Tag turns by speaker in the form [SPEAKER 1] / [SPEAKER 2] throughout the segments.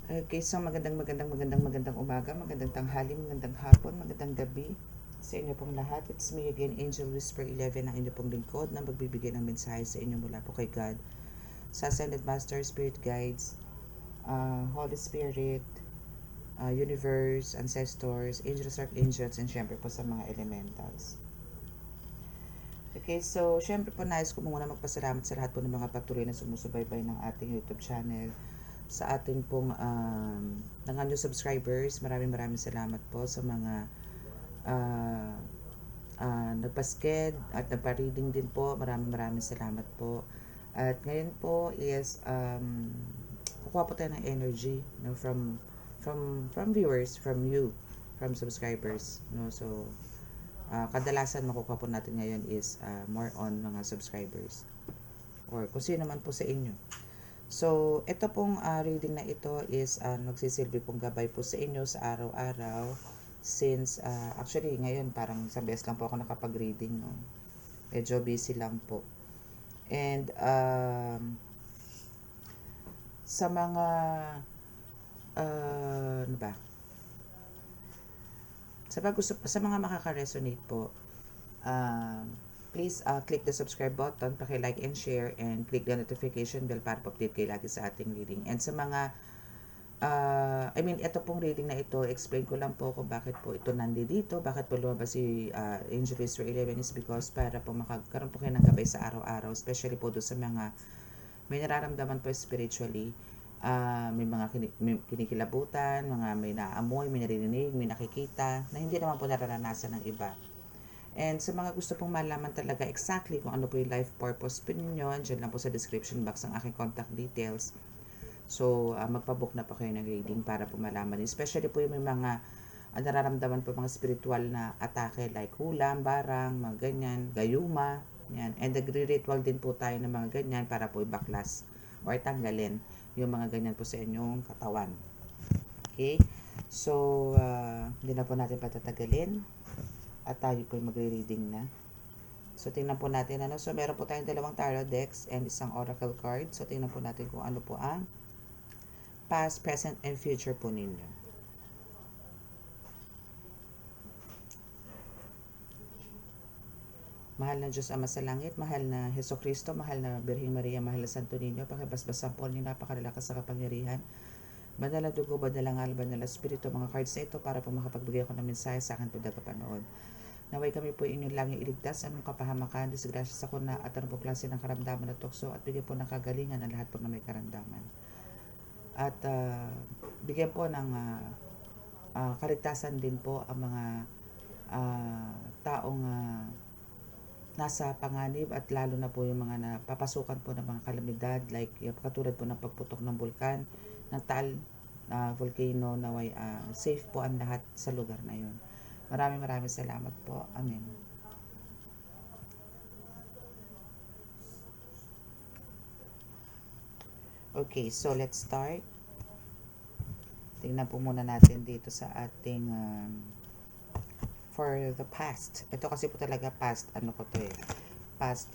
[SPEAKER 1] Okay, so magandang umaga, magandang tanghali, magandang hapon, magandang gabi sa inyo pong lahat. It's me again, Angel Whisper 11, ang inyo pong lingkod na magbibigay ng mensahe sa inyo mula po kay God, sa Ascended Master, Spirit Guides, Holy Spirit, Universe, Ancestors, Angels, Archangels, and syempre po sa mga elementals. Okay, so syempre po nais ko muna magpasalamat sa lahat po ng mga patuloy na sumusubaybay ng ating YouTube channel, sa ating pong ng new subscribers. Maraming salamat po sa mga uh, nagpasked at nagpa-reading din po. Maraming salamat po. At ngayon po is kukuha po tayo ng energy, no, from viewers, from you, from subscribers, no. So kadalasan makukuha po natin ngayon is more on mga subscribers or kung sino man po sa inyo. So, ito pong reading na ito is magsisilbi pong gabay po sa inyo sa araw-araw, since actually ngayon parang isang beses lang po ako nakapag-reading, no? Medyo busy lang po. And sa mga ano ba? Sa mga makaka-resonate po, please click the subscribe button, paki-like and share, and click the notification bell para pa-update kayo lagi sa ating reading. And sa mga ito pong reading na ito, explain ko lang po kung bakit po ito nandito, bakit po lumabas si Angel Whisper 11 is because para po makakaroon po kayo ng gabay sa araw-araw, especially po doon sa mga may nararamdaman po spiritually, may mga kinikilabutan, mga may naamoy, may naririnig, may nakikita, na hindi naman po nararanasan ng iba. And sa mga gusto pong malaman talaga exactly kung ano po yung life purpose po ninyo, dyan lang po sa description box ang aking contact details. So, magpabook na po kayo ng reading para po malaman. Especially po yung may mga nararamdaman po mga spiritual na atake like hulam, barang, mga ganyan, gayuma, yan. And nagre-ritual din po tayo ng mga ganyan para po ibaklas or tanggalin yung mga ganyan po sa inyong katawan. Okay? So, hindi na po natin patatagalin at tayo po magre-reading na. So, tingnan po natin. So, meron po tayong dalawang tarot decks and isang oracle card. So, tingnan po natin kung ano po ang past, present, and future po ninyo. Mahal na Diyos Ama sa Langit, mahal na Heso Kristo, mahal na Birheng Maria, mahal na Santo Niño, pakibasbasan po niyo napakalalakas sa kapangyarihan. Banal na dugo, banal na ngal, banal na spirito, mga cards na ito para po makapagbigay ako ng mensahe sa akin po tagapanood. Naway kami po inyong langing iligtas, anong kapahamakan, disgrasya sa kuna at anong po klase ng karamdaman at tukso at bigyan po ng kagalingan ng lahat po na may karamdaman. At bigyan po ng kaligtasan din po ang mga taong nasa panganib at lalo na po yung mga napapasukan po ng mga kalamidad like katulad po ng pagputok ng bulkan, ng Taal volcano, naway safe po ang lahat sa lugar na yun. Maraming salamat po. Amen. Okay, so let's start. Tingnan po muna natin dito sa ating for the past. Ito kasi po talaga past, past,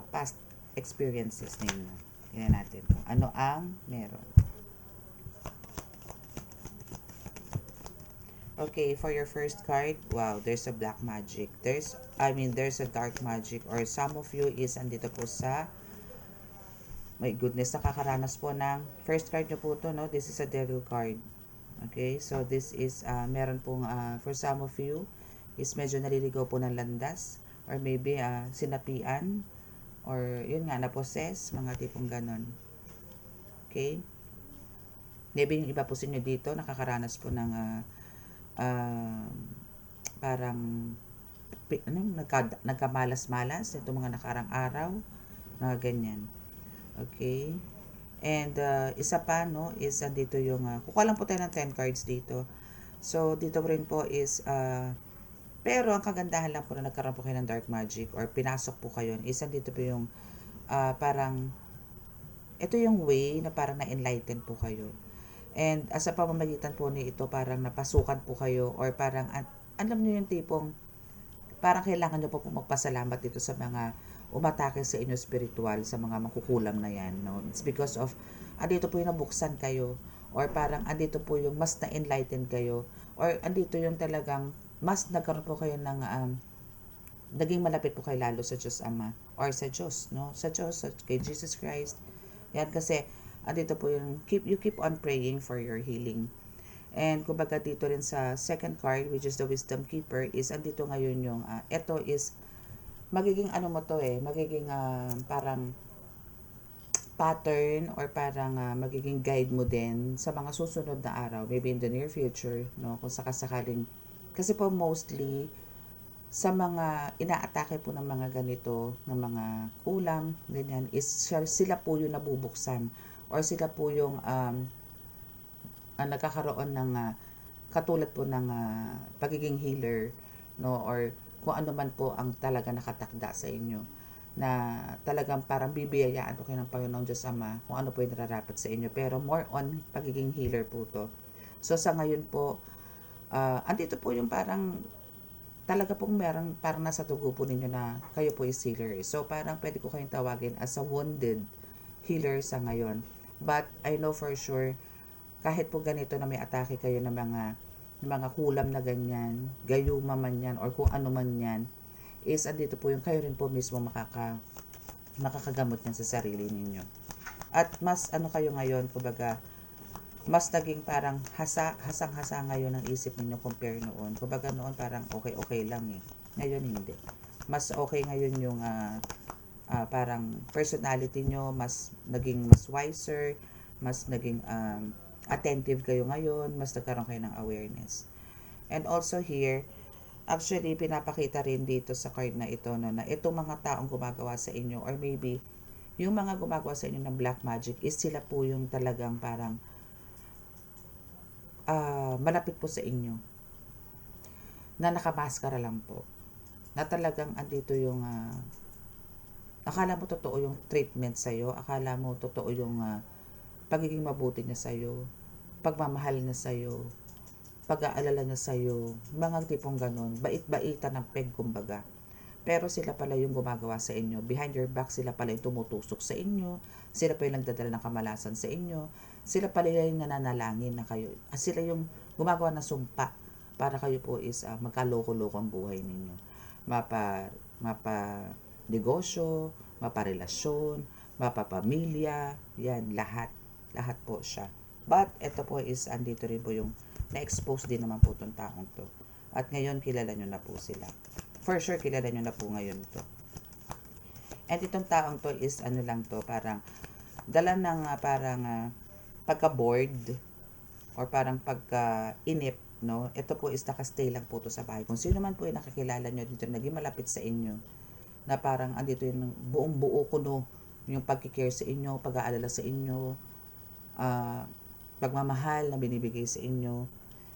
[SPEAKER 1] past experiences ninyo. Tingnan natin kung ano ang meron. Okay, for your first card, wow, there's a black magic. There's a dark magic, or some of you is andito po sa, my goodness, nakakaranas po ng, first card nyo po to, no? This is a devil card. Okay, so this is, meron pong, for some of you, is medyo naliligaw po ng landas, or maybe sinapian, or yun nga, na-possess, mga tipong ganon. Okay? Maybe yung iba po sa inyo dito, nakakaranas po ng, parang, nagkamalas-malas, itong mga nakarang araw, mga ganyan. Okay? And isa pa, no, is dito yung, kukuha lang po tayo ng 10 cards dito. So, dito rin po is, pero ang kagandahan lang po na nagkaroon po kayo ng dark magic or pinasok po kayo, is dito po yung, parang, ito yung way na parang na-enlighten po kayo. And as a pamamagitan po ni ito, parang napasukan po kayo or parang, alam nyo yung tipong, parang kailangan nyo po magpasalamat dito sa mga umatake sa inyo spiritual, sa mga makukulam na yan, no? It's because of andito po yung nabuksan kayo, or parang andito po yung mas na-enlighten kayo, or andito yung talagang mas nagkaroon po kayo ng naging malapit po kayo lalo sa Diyos Ama, or sa Diyos, no? Sa Diyos, kay Jesus Christ. Yan, kasi andito po yung you keep on praying for your healing. And kumbaga dito rin sa second card, which is the Wisdom Keeper, is andito ngayon yung, ito is, magiging ano mo to magiging parang pattern, or parang magiging guide mo din sa mga susunod na araw, maybe in the near future, no? Kung sakasakaling, kasi po mostly, sa mga inaatake po ng mga ganito, ng mga kulam, ganyan, is sila po yung nabubuksan, or sila po yung nagkakaroon ng katulad po ng pagiging healer, no, or kung ano man po ang talaga nakatakda sa inyo, na talagang parang bibiyayaan po kayo ng Panginoong Diyos Ama kung ano po yung nararapat sa inyo, pero more on pagiging healer po to. So sa ngayon po, andito po yung parang talaga pong merang parang nasa tugo po ninyo na kayo po is healer. So parang pwede ko kayong tawagin as a wounded healer sa ngayon. But I know for sure, kahit po ganito na may atake kayo ng mga kulam na ganyan, gayuma man yan, or kung ano man yan, is andito po yung kayo rin po mismo makakagamot yan sa sarili ninyo. At mas ano kayo ngayon, kumbaga, mas naging parang hasang-hasa ngayon ang isip ninyo compare noon. Kumbaga noon parang okay lang Ngayon hindi. Mas okay ngayon yung parang personality nyo, mas naging mas wiser, mas naging attentive kayo ngayon, mas nagkaroon kayo ng awareness. And also here, actually pinapakita rin dito sa card na ito, no, na itong mga taong gumagawa sa inyo, or maybe yung mga gumagawa sa inyo ng black magic, is sila po yung talagang parang malapit po sa inyo, na nakamaskara lang po, na talagang andito yung akala mo totoo yung treatment sa'yo, akala mo totoo yung pagiging mabuti niya sa'yo, pagmamahal niya sa'yo, pag-aalala niya sa'yo, mga tipong ganun, bait-baitan ng peg kumbaga. Pero sila pala yung gumagawa sa inyo. Behind your back, sila pala yung tumutusok sa inyo, sila pa yung nagdadala ng kamalasan sa inyo, sila pala yung nananalangin na kayo. Sila yung gumagawa ng sumpa para kayo po is magkaloko-loko ang buhay ninyo. Mapa negosyo, maparelasyon, mapapamilya, yan, lahat. Lahat po siya. But, ito po is, andito rin po yung na-expose din naman po itong taong to. At ngayon, kilala nyo na po sila. For sure, kilala nyo na po ngayon to. And itong taong to is, ano lang to, parang, dala ng pagka-bored, or parang pagka-inip, no? Ito po is nakastay lang po to sa bahay. Kung sino man po yung nakakilala nyo dito, naging malapit sa inyo, na parang andito yung buong buo kuno, yung pagkikare sa inyo, pag-aalala sa inyo, pagmamahal na binibigay sa inyo.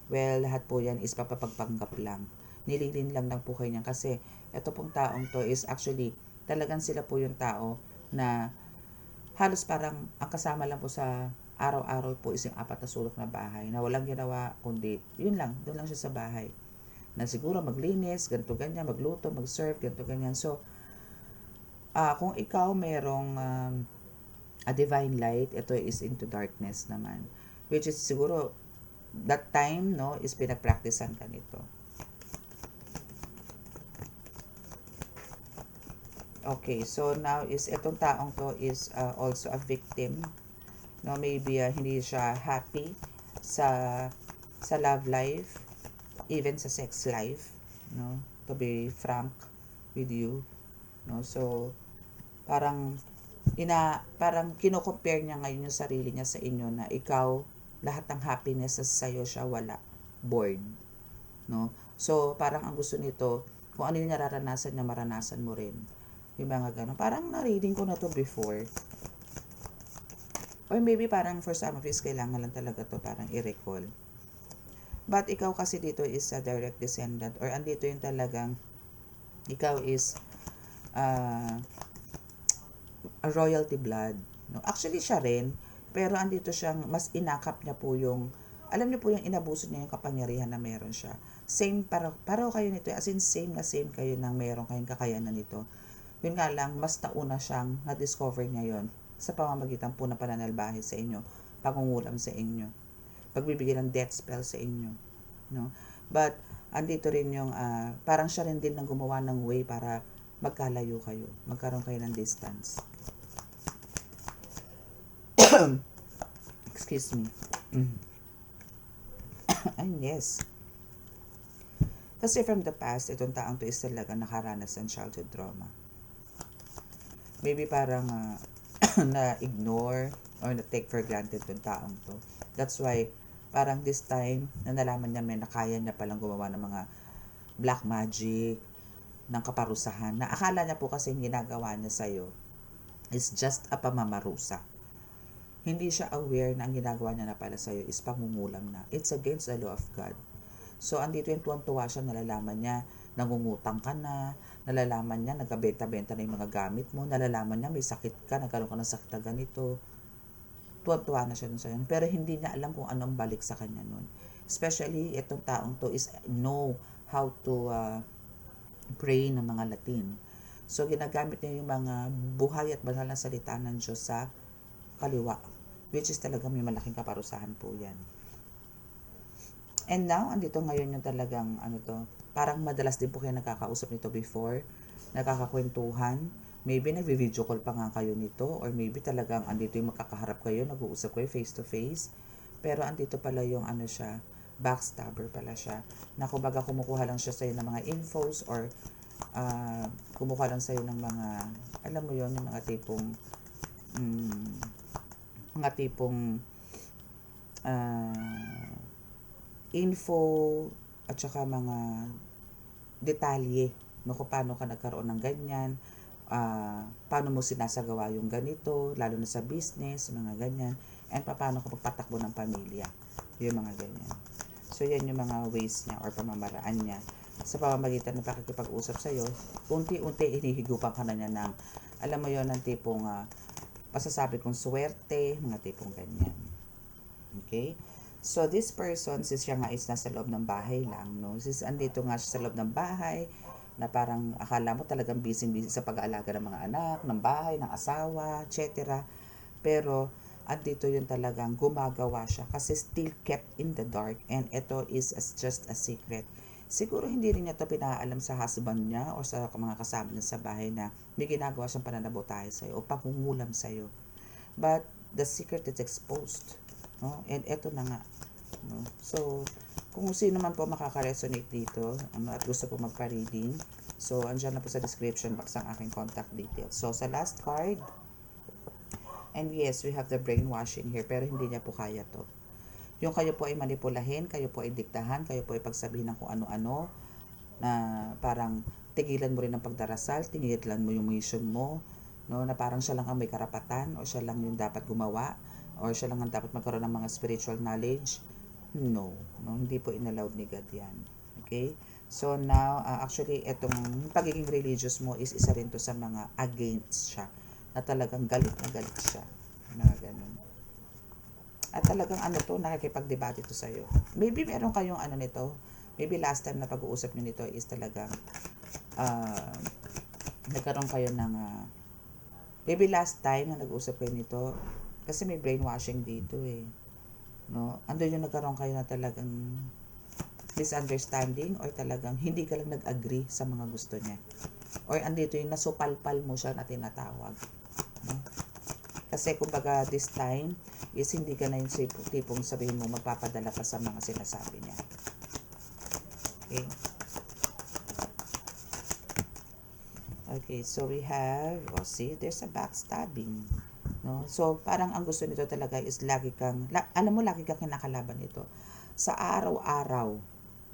[SPEAKER 1] Well, lahat po yan is papapagpanggap lang. Nililin lang po kayo niyan, kasi ito pong taong to is actually, talagang sila po yung tao na halos parang ang kasama lang po sa araw-araw po is yung 4 na sulok na bahay, na walang ginawa kundi yun lang, doon lang siya sa bahay, na siguro maglinis, ganito ganyan, magluto, mag-serve, ganito ganyan. So, kung ikaw merong a divine light, ito is into darkness naman, which is siguro that time, no, is pinagpracticean ka nito. Okay, so now is itong taong to is also a victim, no, maybe hindi siya happy sa love life, even sa sex life, no, to be frank with you, no. So parang parang kino-compare niya ngayon yung sarili niya sa inyo, na ikaw, lahat ng happiness sa sayo siya wala, bored, no. So parang ang gusto nito, kung ano yung nararanasan niya, maranasan mo rin, yung mga gano'n. Parang na-reading ko na to before, or maybe parang for some of us kailangan lang talaga to parang i-recall. But ikaw kasi dito is a direct descendant, or andito yung talagang ikaw is a royalty blood, no. Actually siya rin, pero andito siyang mas inakap niya po yung, alam niyo po yung inabuso niya yung kapangyarihan na meron siya. Same, paraw kayo nito, as in same kayo nang meron kayong kakayanan nito. Yun nga lang, mas nauna siyang na-discover niya yon, sa pamamagitan po ng pananalbahe sa inyo, pangungulam sa inyo, pagbibigay ng death spell sa inyo, no? But andito rin yung parang siya rin din nang gumawa ng way para magkalayo kayo, magkaroon kayo ng distance. Excuse me. And yes. Kasi from the past, itong taong to is talaga nakaranas ng childhood trauma. Maybe parang na-ignore or na-take for granted itong taong to. That's why, parang this time, na nalaman niya may nakaya niya palang gumawa ng mga black magic, ng kaparusahan, na akala niya po kasi ginagawa niya sa'yo is just a pamamarusa. Hindi siya aware na ang ginagawa niya na pala sa'yo is pangungulam na. It's against the law of God. So, andito yung tuwan-tuwa siya, nalalaman niya, nangungutang ka na, nalalaman niya, nagkabenta-benta na yung mga gamit mo, nalalaman niya, may sakit ka, nagkaroon ka ng sakit na ganito. Tuwan-tuwa na siya dun sa'yo. Pero hindi niya alam kung anong balik sa kanya nun. Especially, itong taong to is know how to pray ng mga Latin. So, ginagamit niya yung mga buhay at banal na salita ng Diyos sa kaliwa, which is talaga may malaking kaparusahan po yan. And now, andito ngayon yung talagang, parang madalas din po kayo nakakausap nito before, nakakakwentuhan, maybe nag-video call pa nga kayo nito, or maybe talagang andito yung makakaharap kayo, nag-uusap kayo face to face, pero andito pala yung siya, backstabber pala siya, na kumbaga kumukuha lang siya sa'yo ng mga infos, or kumukuha lang sa'yo ng mga, alam mo yon yung mga tipong, info at saka mga detalye, no, kung paano ka nagkaroon ng ganyan, paano mo sinasagawa yung ganito, lalo na sa business, mga ganyan, and paano ka magpatakbo ng pamilya, yung mga ganyan. So, yan yung mga ways niya or pamamaraan niya sa pamamagitan ng pakikipag-usap sa'yo. Unti-unti hinihigupan ka na niya ng, alam mo yon, ng tipong pasasabi kong swerte, mga tipong ganyan. Okay? So, this person, since siya nga is nasa loob ng bahay lang, no? Since andito nga siya sa loob ng bahay, na parang akala mo talagang busy-busy sa pag-aalaga ng mga anak, ng bahay, ng asawa, etc. Pero, andito yung talagang gumagawa siya kasi still kept in the dark, and ito is just a secret. Siguro hindi rin niya ito pinaalam sa husband niya o sa mga kasama niya sa bahay na may ginagawa siyang pananabotahe sa'yo o pangungulam sa'yo. But the secret is exposed. No? And ito na nga. No? So, kung sino man po makaka-resonate dito at gusto po magpa-reading, so andyan na po sa description box ang aking contact details. So, sa last card, and yes, we have the brainwashing here, pero hindi niya po kaya to. Yung kayo po ay manipulahin, kayo po ay diktahan, kayo po ay pagsabihin ng kung ano-ano, na parang tigilan mo rin ang pagdarasal, tigilan mo yung mission mo, no, na parang siya lang ang may karapatan, o siya lang yung dapat gumawa, or siya lang ang dapat magkaroon ng mga spiritual knowledge. No, hindi po inallowed ni God yan. Okay? So now, actually, etong pagiging religious mo is isa rin to sa mga against siya, na talagang galit na galit siya. Mga ganun. At talagang nakikipag-debate ito sa'yo. Maybe meron kayong nito, maybe last time na pag-uusap nyo nito is talagang nagkaroon kayo ng maybe last time na nag-usap kayo nito, kasi may brainwashing dito no? Ando yung nagkaroon kayo na talagang misunderstanding, or talagang hindi ka lang nag-agree sa mga gusto niya, or andito yung nasupalpal mo siya na tinatawag, no? Kasi kumbaga this time is hindi ka na yung tipong sabihin mo magpapadala pa sa mga sinasabi niya. Okay? Okay, so we have, see, there's a backstabbing. No? So, parang ang gusto nito talaga is lagi kang kinakalaban nito. Sa araw-araw,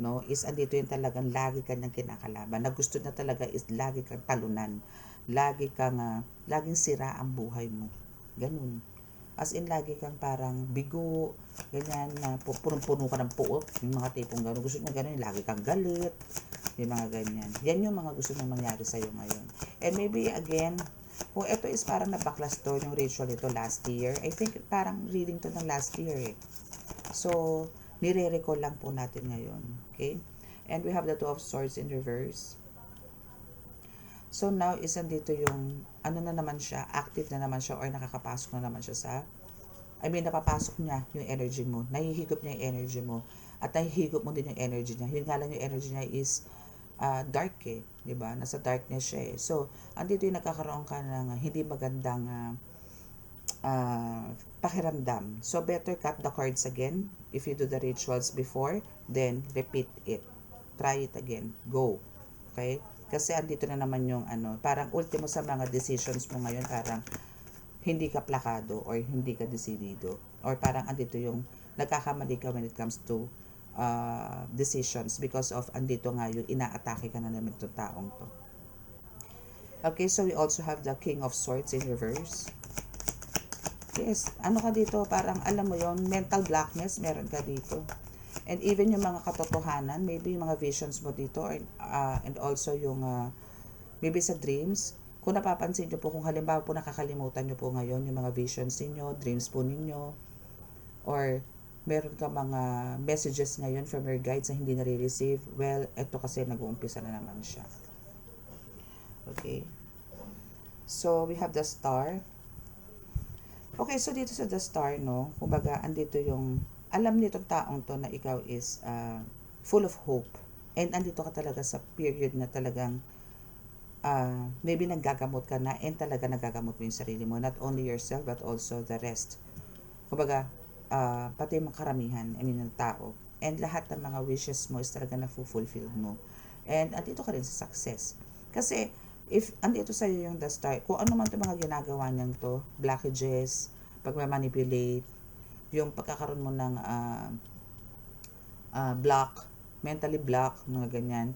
[SPEAKER 1] no, is andito yung talagang lagi kang kinakalaban. Na gusto na talaga is lagi kang talunan. Laging sira ang buhay mo. Ganun. As in, lagi kang parang bigo, ganyan, na punong-puno ka ng puot, yung mga tipong gano'n. Gusto niya gano'n, lagi kang galit, yung mga ganyan. Yan yung mga gusto niyang mangyari sa'yo ngayon. And maybe, again, kung ito is parang na-backlash to, yung ritual ito last year, I think parang reading to ng last year So, nire-recall lang po natin ngayon. Okay? And we have the Two of Swords in reverse. So now is andito yung ano na naman siya, active na naman siya or nakakapasok na naman siya sa napapasok niya yung energy mo. Nahihigop niya yung energy mo. At nahihigop mo din yung energy niya. Yun nga lang yung energy niya is dark eh. 'Di ba? Nasa darkness siya eh. So, andito yung nagkakaroon ka ng hindi magandang pakiramdam. So, better cut the cards again. If you do the rituals before, then repeat it. Try it again. Go. Okay? Kasi andito na naman yung parang ultimo sa mga decisions mo ngayon, parang hindi ka plakado or hindi ka desidido. Or parang andito yung nagkakamali ka when it comes to decisions because of andito nga yung inaatake ka na naman itong taong to. Okay, so we also have the King of Swords in reverse. Yes, ano ka dito, parang alam mo yon, mental blackness meron ka dito. And even yung mga katotohanan, maybe yung mga visions mo dito and also yung maybe sa dreams, kung napapansin nyo po, kung halimbawa po nakakalimutan nyo po ngayon yung mga visions ninyo, dreams po ninyo, or meron ka mga messages ngayon from your guides na hindi nare-receive, well, eto kasi nag-uumpisa na naman siya. Okay. So, we have the Star. Okay, so dito sa The Star, no, kumbaga, andito yung, alam nitong taong to na ikaw is full of hope. And andito ka talaga sa period na talagang maybe naggagamot ka na and talaga nagagamot mo yung sarili mo. Not only yourself, but also the rest. Kumbaga, pati yung karamihan, ng tao. And lahat ng mga wishes mo is talaga na-fulfill mo. And andito ka rin sa success. Kasi, if andito sa'yo yung The Star, kung ano man itong mga ginagawa niyang to, blockages, pagmamanipulate, yung pagkakaroon mo ng block, mentally block, mga ganyan,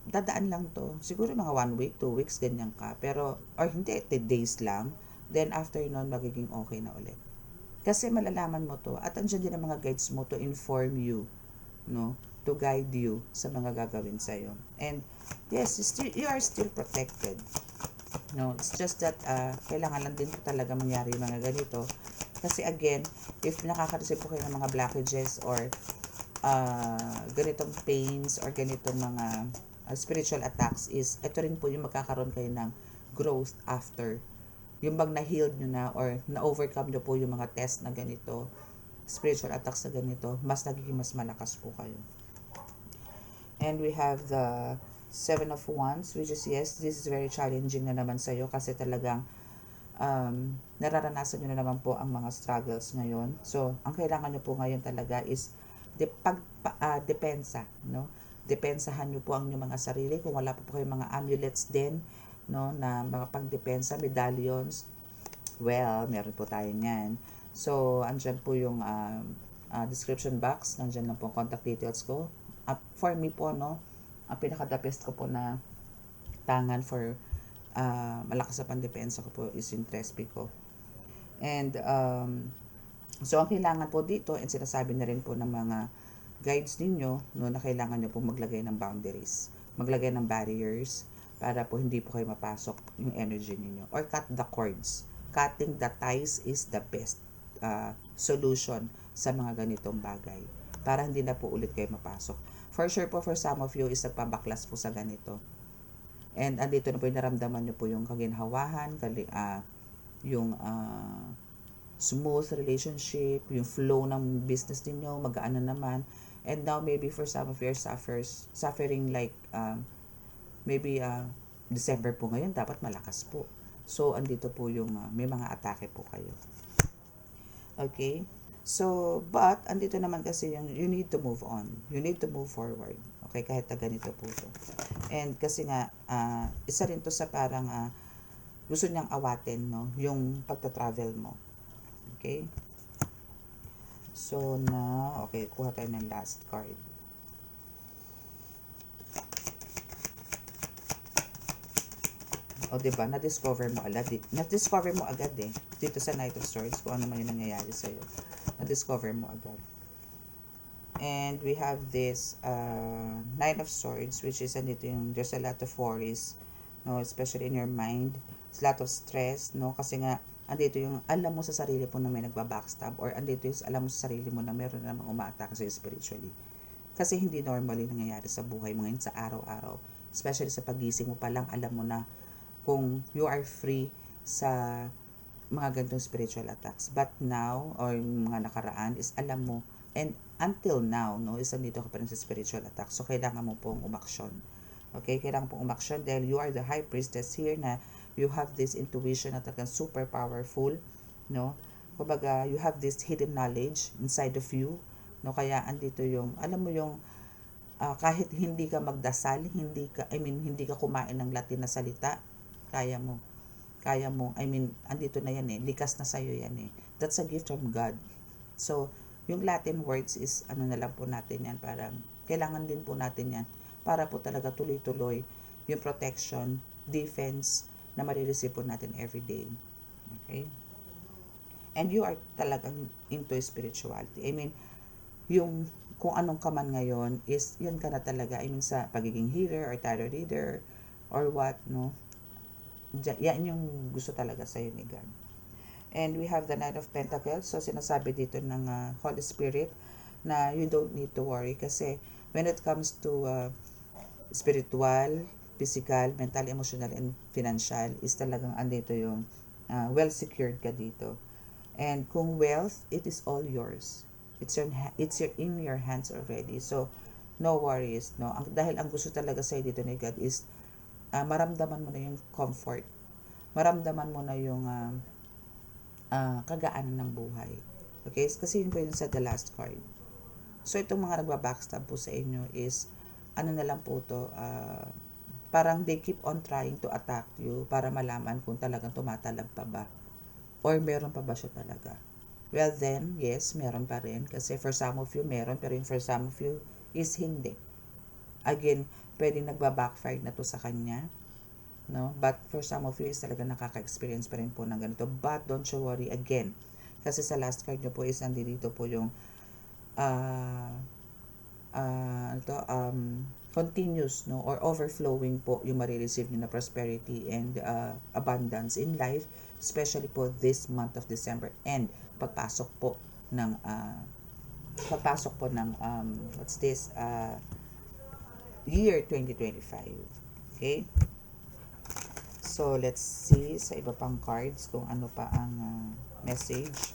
[SPEAKER 1] dadaan lang to. Siguro mga 1 week, 2 weeks, ganyan ka. Pero, or hindi, days lang. Then, after nun, magiging okay na ulit. Kasi malalaman mo to, at andyan din ang mga guides mo to inform you, no? To guide you sa mga gagawin sa'yo. And, yes, you are still protected. No, it's just that kailangan lang din po talaga mangyari yung mga ganito. Kasi again, if nakaka-receive po kayo ng mga blockages or ganitong pains or ganitong mga spiritual attacks, is ito rin po yung magkakaroon kayo ng growth after. Yung bang na-healed nyo na or na-overcome nyo po yung mga test na ganito, spiritual attacks na ganito, mas nagiging mas malakas po kayo. And we have the 7 of Wands, which is, yes, this is very challenging na naman sa'yo kasi talagang nararanasan nyo na naman po ang mga struggles ngayon. So, ang kailangan nyo po ngayon talaga is depensa, no? Depensahan nyo po ang inyong mga sarili. Kung wala po kayong mga amulets din, no, na mga pangdepensa, medallions, well, meron po tayo niyan. So, andyan po yung description box, nandyan lang po ang contact details ko. For me po, no, ang pinaka-the best ko po na tangan for malakas sa pandepensa ko po is yung Trespi ko. And, so, ang kailangan po dito, and sinasabi na rin po ng mga guides ninyo, no, na kailangan nyo po maglagay ng boundaries, maglagay ng barriers, para po hindi po kayo mapasok yung energy ninyo. Or cut the cords. Cutting the ties is the best solution sa mga ganitong bagay. Para hindi na po ulit kayo mapasok. For sure po, for some of you, is nagpabaklas po sa ganito. And andito na po yung naramdaman nyo po yung kaginhawahan, yung smooth relationship, yung flow ng business ninyo, magaan na naman. And now, maybe for some of you suffering like, maybe December po ngayon, dapat malakas po. So, andito po yung may mga atake po kayo. Okay? So, but, andito naman kasi yung you need to move on. You need to move forward. Okay? Kahit na ganito po to. And kasi nga, isa rin to sa parang gusto niyang awatin, no? Yung pagta-travel mo. Okay? So, now, okay, kuha tayo ng last card. O, diba? Na-discover mo agad. Na-discover mo agad eh. Dito sa Knight of Swords, kung ano man yung nangyayari sa'yo. Na-discover mo agad. And we have this Nine of Swords, which is andito yung there's a lot of worries, no? Especially in your mind. There's a lot of stress, no? Kasi nga, andito yung alam mo sa sarili mo na may nagbabackstab, or andito yung alam mo sa sarili mo na meron namang umaatake sa'yo spiritually. Kasi hindi normally nangyayari sa buhay mo ngayon sa araw-araw. Especially sa pagising mo pa lang, alam mo na kung you are free sa mga ganitong spiritual attacks. But now, or mga nakaraan, is alam mo, and until now, no, is nandito ka pa rin sa spiritual attack. So, kailangan mo pong umaksyon. Okay? Kailangan pong umaksyon dahil you are the high priestess here na you have this intuition na talagang super powerful, no? Kumbaga, you have this hidden knowledge inside of you, no? Kaya andito yung, alam mo yung, kahit hindi ka magdasal, hindi ka kumain ng Latin na salita, kaya mo. Andito na yan eh, likas na sa'yo yan eh. That's a gift from God. So, yung Latin words is, na lang po natin yan, parang, kailangan din po natin yan, para po talaga tuloy-tuloy yung protection, defense, na marireceive po natin every day. Okay? And you are talagang into spirituality. Yung kung anong ka man ngayon is, yan ka na talaga. Sa pagiging healer or tarot reader or what, no? Yan yung gusto talaga sa'yo ni God. And we have the Knight of Pentacles. So, sinasabi dito ng Holy Spirit na you don't need to worry kasi when it comes to spiritual, physical, mental, emotional, and financial is talagang andito yung well secured ka dito. And kung wealth, it is all yours. It's in your hands already. So, no worries, no? Dahil ang gusto talaga sa'yo dito ni God is maramdaman mo na yung comfort. Maramdaman mo na yung kagaanan ng buhay. Okay? Kasi yun po yun sa the last card. So, itong mga nagbabackstab po sa inyo is, na lang po to, parang they keep on trying to attack you para malaman kung talagang tumatalab pa ba. Or meron pa ba siya talaga. Well then, yes, meron pa rin. Kasi for some of you, meron. Pero yung for some of you is hindi. Again, pwedeng nagba-backfire na to sa kanya, no? But for some of you is talaga nakaka-experience pa rin po ng ganito. But don't you worry again. Kasi sa last card nyo po is nandito po yung continuous, no, or overflowing po yung marireceive nyo na prosperity and abundance in life, especially po this month of December and pagpasok po ng what's this, year 2025. Okay? So, let's see sa iba pang cards kung ano pa ang message.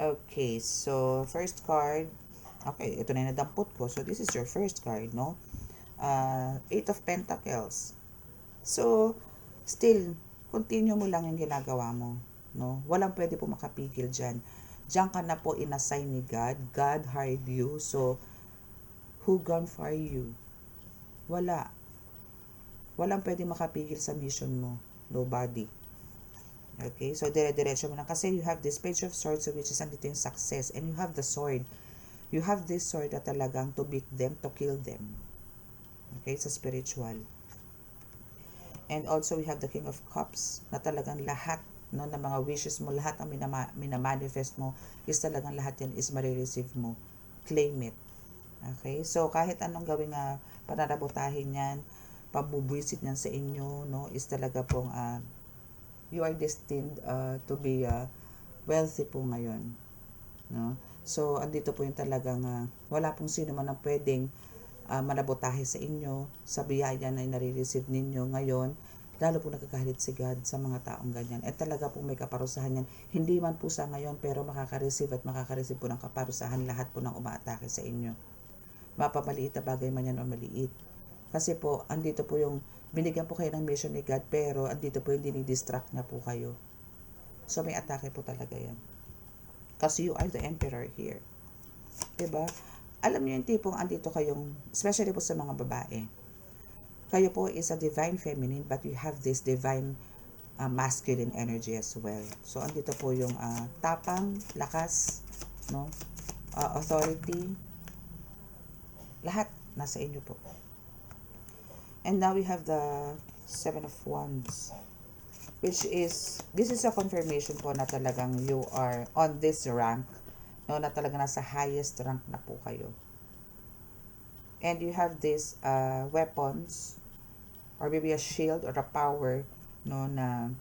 [SPEAKER 1] Okay, so first card. Okay, ito na yung nadampot ko. So, this is your first card, no? Eight of Pentacles. So, still, continue mo lang yung ginagawa mo, no? Walang pwede po makapigil dyan. Diyan ka na po inassign ni God. God hired you. So, who gonna fire you? Wala. Walang pwede makapigil sa mission mo. Nobody. Okay, so dire-diretso mo lang. Kasi you have this Page of Swords, which is andito yung success. And you have the sword. You have this sword na talagang to beat them, to kill them. Okay, sa spiritual. And also, we have the King of Cups na talagang lahat, no, ng mga wishes mo, lahat ang minamanifest mo, is talagang lahat yan is marireceive mo. Claim it. Okay, so kahit anong gawing panarabotahin yan, pabubwisit niyan sa inyo, no, is talaga pong you are destined to be wealthy po ngayon, no? So andito po yung talagang wala pong sino man ang pwedeng manabotahe sa inyo sa biyaya na nare-receive ninyo ngayon, lalo po nagkakahilit si God sa mga taong ganyan. At talaga po may kaparusahan yan. Hindi man po sa ngayon, pero makaka-receive po ng kaparusahan lahat po ng umaatake sa inyo. Mapamaliit na bagay man yan o maliit. Kasi po, andito po yung binigyan po kayo ng mission ni God, pero andito po yung dinidistract na po kayo. So may atake po talaga yan. Kasi you are the emperor here. Diba? Alam niyo yung tipong andito kayong, especially po sa mga babae, kayo po is a divine feminine, but you have this divine masculine energy as well. So andito po yung tapang, lakas, no, authority, lahat nasa inyo po. And now we have the Seven of Wands, which is, this is a confirmation po na talagang you are on this rank, no, na talaga nasa highest rank na po kayo. And you have this weapons or maybe a shield or a power, no, na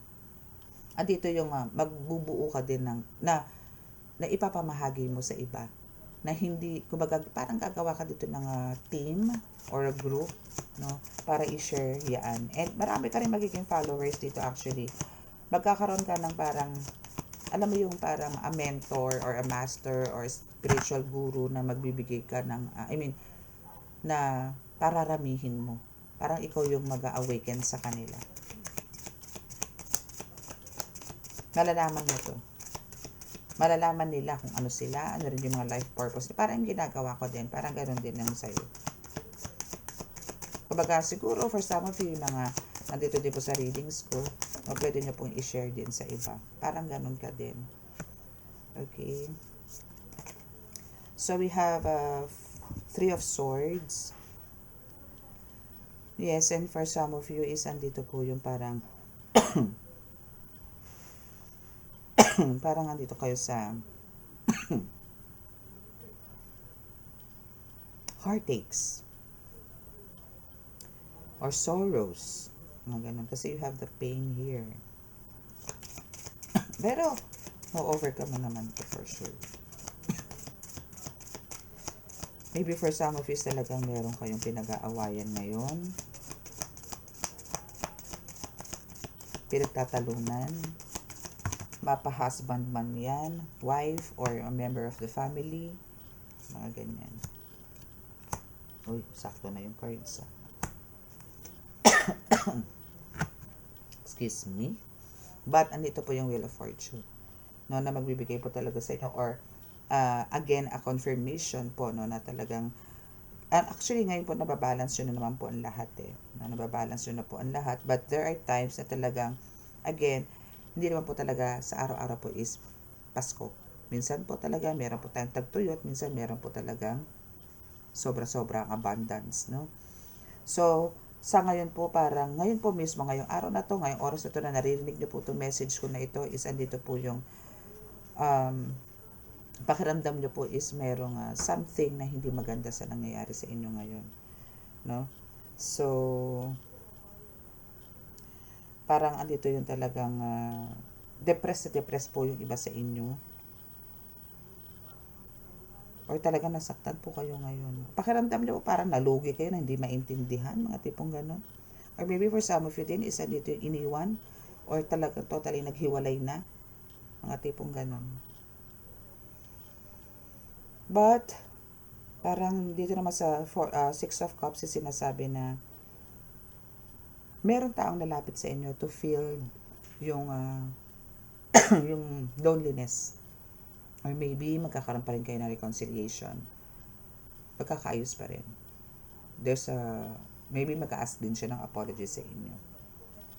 [SPEAKER 1] andito yung magbubuo ka din ng na ipapamahagi mo sa iba, na hindi kumbaga parang gagawa ka dito ng team or a group, no, para i-share yan. And marami ka rin magiging followers dito actually. Magkakaroon ka ng parang alam mo yung parang a mentor or a master or spiritual guru na magbibigay ka ng na pararamihin mo. Parang ikaw yung mag-awaken sa kanila. Malalaman mo to. Malalaman nila kung ano sila, ano rin yung mga life purpose. Parang ginagawa ko din. Parang ganoon din lang sa'yo. Kumbaga siguro for some of you mga nandito din po sa readings ko, pwede nyo pong i-share din sa iba. Parang ganoon ka din. Okay. So we have Three of Swords. Yes, and for some of you is andito po yung parang parang andito kayo sa heartaches or sorrows. Mga ganun. Kasi you have the pain here. Pero, ma-overcome mo naman to for sure. Maybe for some of you talagang meron kayong pinag-aawayan ngayon. Pinagtatalunan. Mapa-husband man yan, wife, or a member of the family. Mga ganyan. Uy, sakto na yung cards. Excuse me. But, andito po yung Wheel of Fortune. No, na magbibigay po talaga sa inyo. Or, again, a confirmation po, no, na talagang, actually, ngayon po, nababalance yun na naman po ang lahat, eh. No, nababalance yun na po ang lahat. But, there are times na talagang, again, hindi naman po talaga sa araw-araw po is Pasko. Minsan po talaga, meron po tayong tagtuyot. Minsan, meron po talagang sobra-sobrang abundance, no? So, sa ngayon po, parang, ngayon po mismo, ngayong araw na to, ngayong oras na to na naririnig niyo po itong message ko na ito, is andito po yung, pakiramdam niyo po is merong something na hindi maganda sa nangyayari sa inyo ngayon, no? So, parang andito yung talagang depressed po yung iba sa inyo. Or talagang nasaktan po kayo ngayon. Pakiramdam niyo parang nalugi kayo na hindi maintindihan, mga tipong gano'n. Or maybe for some of you din, isa dito yung iniwan. Or talagang totally naghiwalay na. Mga tipong gano'n. But, parang dito naman sa Six of Cups is sinasabi na meron taong lalapit sa inyo to feel yung yung loneliness. Or maybe magkakaroon pa rin kayo ng reconciliation. Pagkakaayos pa rin. There's maybe mag-ask din siya ng apology sa inyo.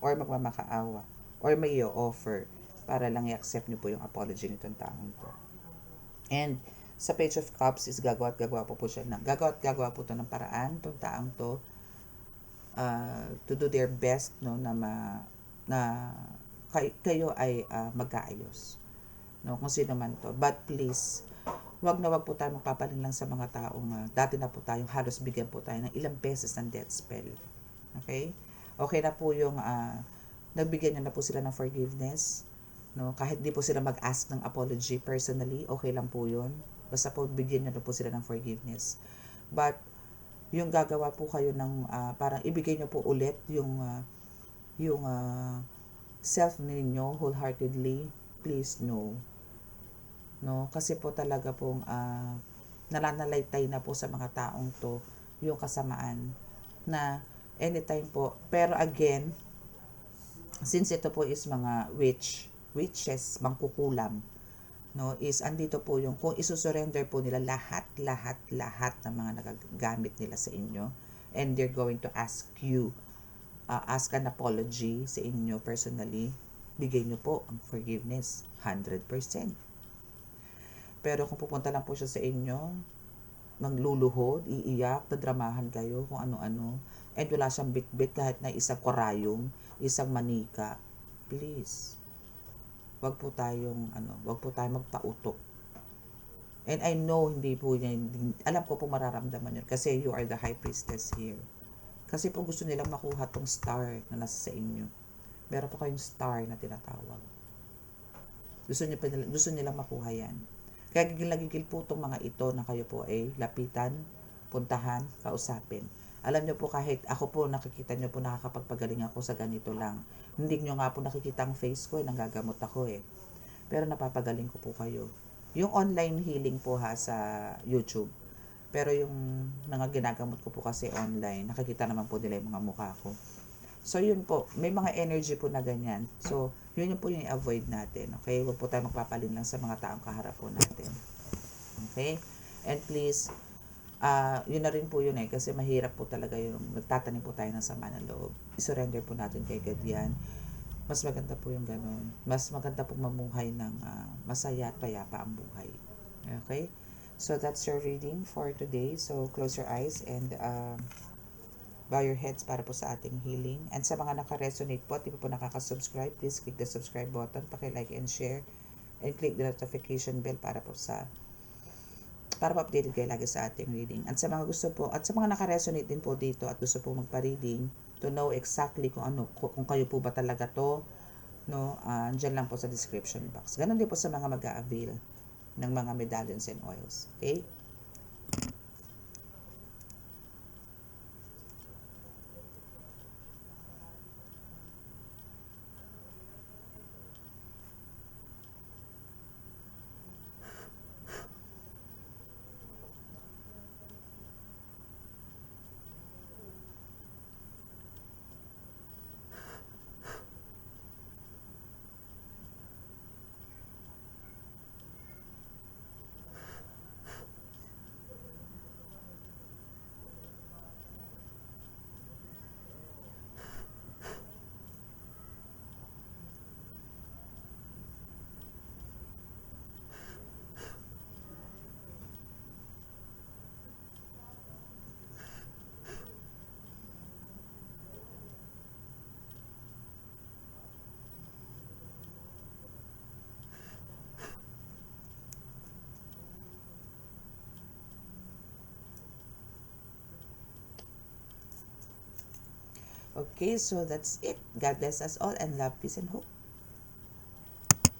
[SPEAKER 1] Or magmamakaawa. Or may offer para lang i-accept niyo po yung apology nitong taong to. And sa Page of Cups is gagawa po siya ng gagawa po to ng paraan tong taong to to do their best, no, na kayo ay magkaayos, no, kung sino man to. But please, wag po tayo magpapalinlang sa mga taong dati na po tayong halos bigyan po tayo ng ilang beses ng death spell. Okay? Okay na po yung nagbigyan niyo na po sila ng forgiveness, no? Kahit di po sila mag-ask ng apology personally, okay lang po yun. Basta po bigyan niyo na po sila ng forgiveness. But yung gagawa po kayo ng parang ibigay niyo po ulit yung self ninyo wholeheartedly, please no. No, kasi po talaga pong nananalaytay na po sa mga taong to yung kasamaan na anytime po. Pero again, since ito po is mga witches, mangkukulam, no, is andito po yung kung isusurrender po nila lahat ng mga nagagamit nila sa inyo, and they're going to ask you, ask an apology sa inyo personally, bigay nyo po ang forgiveness 100%. Pero kung pupunta lang po siya sa inyo, nagluluhod, iiyak, nadramahan kayo kung ano-ano, and wala siyang bit-bit kahit na isang korayong, isang manika, please, wag po tayong magpautok. And I know hindi po niya, alam ko po mararamdaman yun kasi you are the high priestess here. Kasi po gusto nilang makuha tong star na nasa sa inyo. Meron po kayong star na tinatawag. Gusto nilang makuha yan. Kaya gigil po itong mga ito na kayo po ay lapitan, puntahan, kausapin. Alam nyo po kahit ako po nakikita nyo po nakakapagpagaling ako sa ganito lang. Hindi nyo nga po nakikita ang face ko, nagagamot ako Pero napapagaling ko po kayo. Yung online healing po sa YouTube. Pero yung mga ginagamot ko po kasi online, nakikita naman po nila yung mga mukha ko. So, yun po. May mga energy po na ganyan. So, yun yung po yung i-avoid natin. Okay? Huwag po tayo magpapalin lang sa mga taong kaharap po natin. Okay? And please, yun na rin po yun kasi mahirap po talaga yung nagtatanim po tayo ng sama ng loob. I-surrender po natin kay God yan. Mas maganda po yung ganun. Mas maganda po mamuhay ng masaya at payapa ang buhay. Okay? So, that's your reading for today. So, close your eyes and bow your heads para po sa ating healing. And sa mga naka-resonate po at di po nakaka-subscribe, please click the subscribe button, paki-like and share, and click the notification bell para updated kayo lagi sa ating reading. At sa mga gusto po, at sa mga naka-resonate din po dito at gusto po magpa-reading to know exactly kung kayo po ba talaga to, no, dyan lang po sa description box. Ganon din po sa mga mag-a-avail ng mga medallions and oils. Okay? Okay, so that's it. God bless us all and love, peace, and hope.